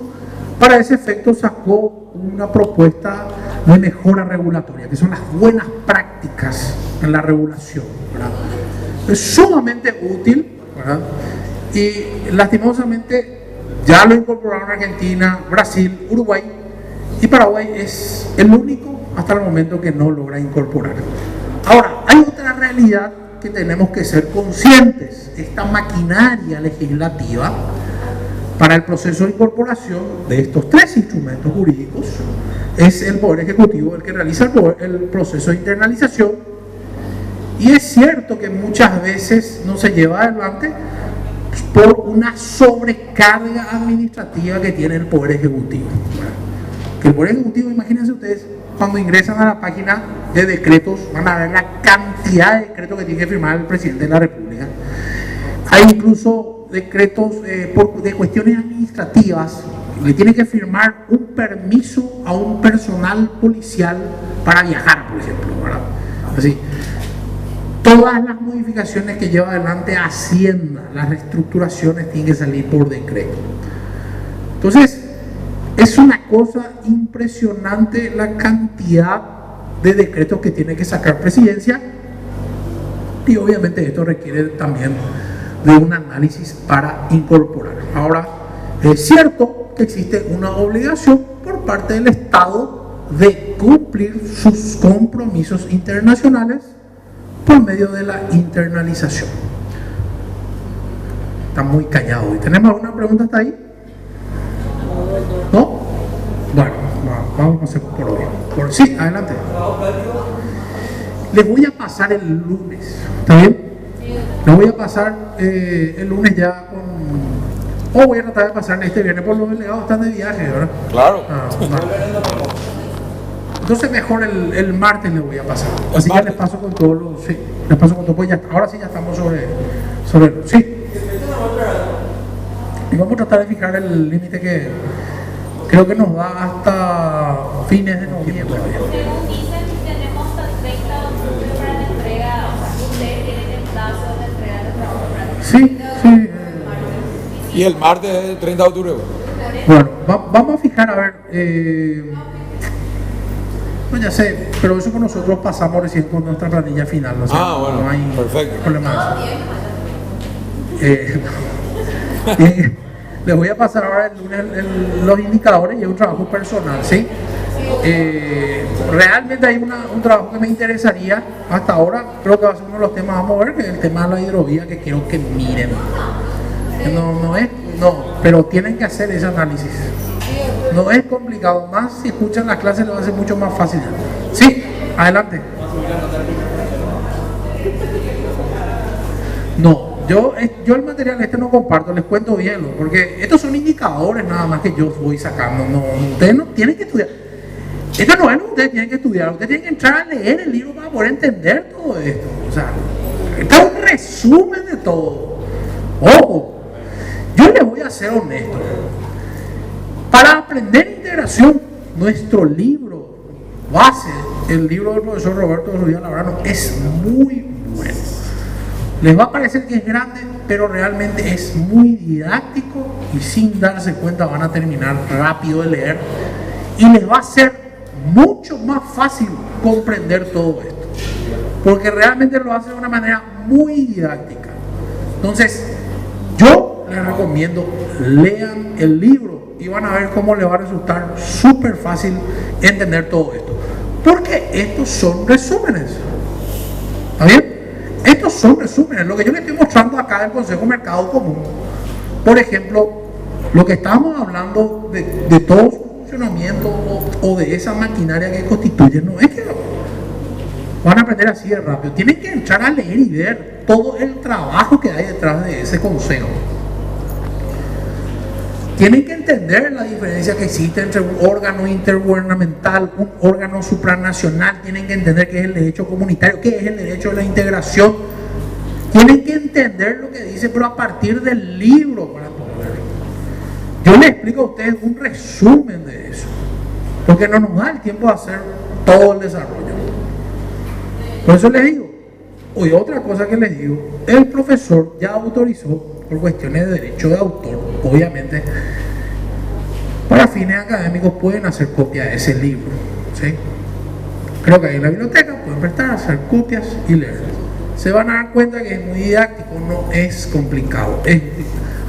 para ese efecto sacó una propuesta de mejora regulatoria, que son las buenas prácticas en la regulación, ¿verdad? Es sumamente útil, ¿verdad? Y lastimosamente ya lo incorporaron Argentina, Brasil, Uruguay, y Paraguay es el único hasta el momento que no logra incorporar. Ahora, hay otra realidad que tenemos que ser conscientes. Esta maquinaria legislativa para el proceso de incorporación de estos 3 instrumentos jurídicos es el Poder Ejecutivo el que realiza el proceso de internalización, y es cierto que muchas veces no se lleva adelante por una sobrecarga administrativa que tiene el Poder Ejecutivo. Que el Poder Ejecutivo, imagínense ustedes, cuando ingresan a la página de decretos, van a ver la cantidad de decretos que tiene que firmar el presidente de la República. Hay incluso decretos de cuestiones administrativas, le tiene que firmar un permiso a un personal policial para viajar, por ejemplo, ¿verdad? Así. Todas las modificaciones que lleva adelante Hacienda, las reestructuraciones, tienen que salir por decreto. Entonces, es una cosa impresionante la cantidad de decretos que tiene que sacar Presidencia, y obviamente esto requiere también de un análisis para incorporar. Ahora, es cierto que existe una obligación por parte del Estado de cumplir sus compromisos internacionales por medio de la internalización. Está muy callado. ¿Y tenemos alguna pregunta hasta ahí? ¿No? Bueno, vamos a hacer por hoy. Sí, adelante. Les voy a pasar el lunes. ¿Está bien? Les voy a pasar el lunes ya con... O voy a tratar de pasarle este viernes, por los delegados están de viaje, ¿verdad? Claro. Entonces mejor el martes le voy a pasar. Así ya les paso con todos los... Sí, les paso con todo. Pues ya, ahora sí ya estamos sobre sí. Y vamos a tratar de fijar el límite que creo que nos da hasta fines de noviembre. Según dicen, tenemos hasta el 30 de octubre para la entrega, o sea, ustedes tienen el plazo de entrega de trabajo para Sí, sí. Y el martes es el 30 de octubre. Bueno, vamos a fijar, a ver. No, ya sé, pero eso que nosotros pasamos recién con nuestra planilla final. O sea, Bueno, no hay perfecto. problema de eso. Les voy a pasar ahora el lunes los indicadores y es un trabajo personal, ¿sí? Realmente hay un trabajo que me interesaría hasta ahora, creo que va a ser uno de los temas a mover, que es el tema de la hidrovía, que quiero que miren. No, pero tienen que hacer ese análisis. No es complicado, más si escuchan las clases lo va a ser mucho más fácil. Sí, adelante. No, yo el material este no comparto, les cuento bien, porque estos son indicadores nada más que yo voy sacando. No, ustedes no tienen que estudiar. Esto no es lo que ustedes tienen que estudiar, ustedes tienen que entrar a leer el libro para poder entender todo esto. O sea, esto es un resumen de todo. Ojo, yo les voy a ser honesto. Para aprender integración, nuestro libro base, el libro del profesor Roberto Rubial Labrano, es muy bueno. Les va a parecer que es grande, pero realmente es muy didáctico y sin darse cuenta van a terminar rápido de leer y les va a ser mucho más fácil comprender todo esto, porque realmente lo hace de una manera muy didáctica. Entonces, yo les recomiendo, lean el libro y van a ver cómo les va a resultar súper fácil entender todo esto, porque estos son resúmenes. ¿Está bien? Estos son resúmenes. Lo que yo les estoy mostrando acá del Consejo Mercado Común, por ejemplo, lo que estábamos hablando de todo su funcionamiento o de esa maquinaria que constituye, no es que van a aprender así de rápido. Tienen que entrar a leer y ver todo el trabajo que hay detrás de ese consejo. Tienen que entender la diferencia que existe entre un órgano intergubernamental, un órgano supranacional. Tienen que entender qué es el derecho comunitario, qué es el derecho de la integración. Tienen que entender lo que dice, pero a partir del libro para poder. Yo les explico a ustedes un resumen de eso, porque no nos da el tiempo de hacer todo el desarrollo. Por eso les digo, hoy otra cosa que les digo, el profesor ya autorizó, por cuestiones de derecho de autor, obviamente, para fines académicos pueden hacer copia de ese libro, ¿sí? Creo que ahí en la biblioteca pueden prestar, hacer copias y leerlas. Se van a dar cuenta que es muy didáctico, no es complicado.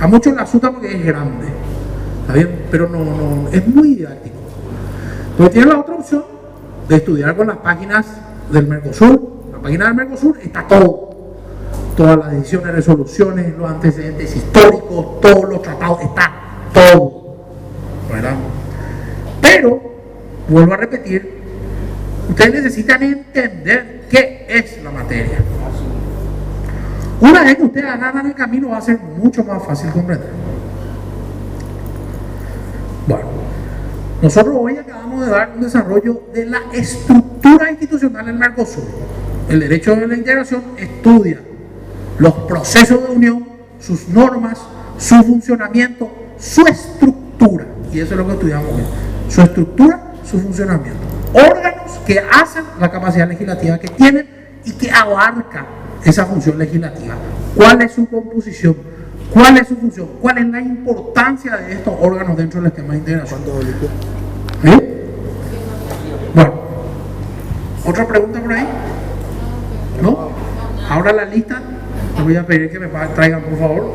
A muchos les asusta porque es grande, ¿está bien? Pero no, es muy didáctico. Entonces tienen la otra opción de estudiar con las páginas del Mercosur. La página del Mercosur está todo. Todas las decisiones, resoluciones, los antecedentes históricos, todos los tratados, está todo, ¿verdad? Pero, vuelvo a repetir, ustedes necesitan entender qué es la materia. Una vez que ustedes agarran el camino va a ser mucho más fácil comprender. Bueno, nosotros hoy acabamos de dar un desarrollo de la estructura institucional del Mercosur. El derecho de la integración estudia los procesos de unión, sus normas, su funcionamiento, su estructura. Y eso es lo que estudiamos hoy. Su estructura, su funcionamiento. Órganos que hacen la capacidad legislativa que tienen y que abarca esa función legislativa. ¿Cuál es su composición? ¿Cuál es su función? ¿Cuál es la importancia de estos órganos dentro del esquema de integración? ¿Sí? Bueno, ¿otra pregunta por ahí? ¿No? Ahora la lista. Les voy a pedir que me traigan, por favor.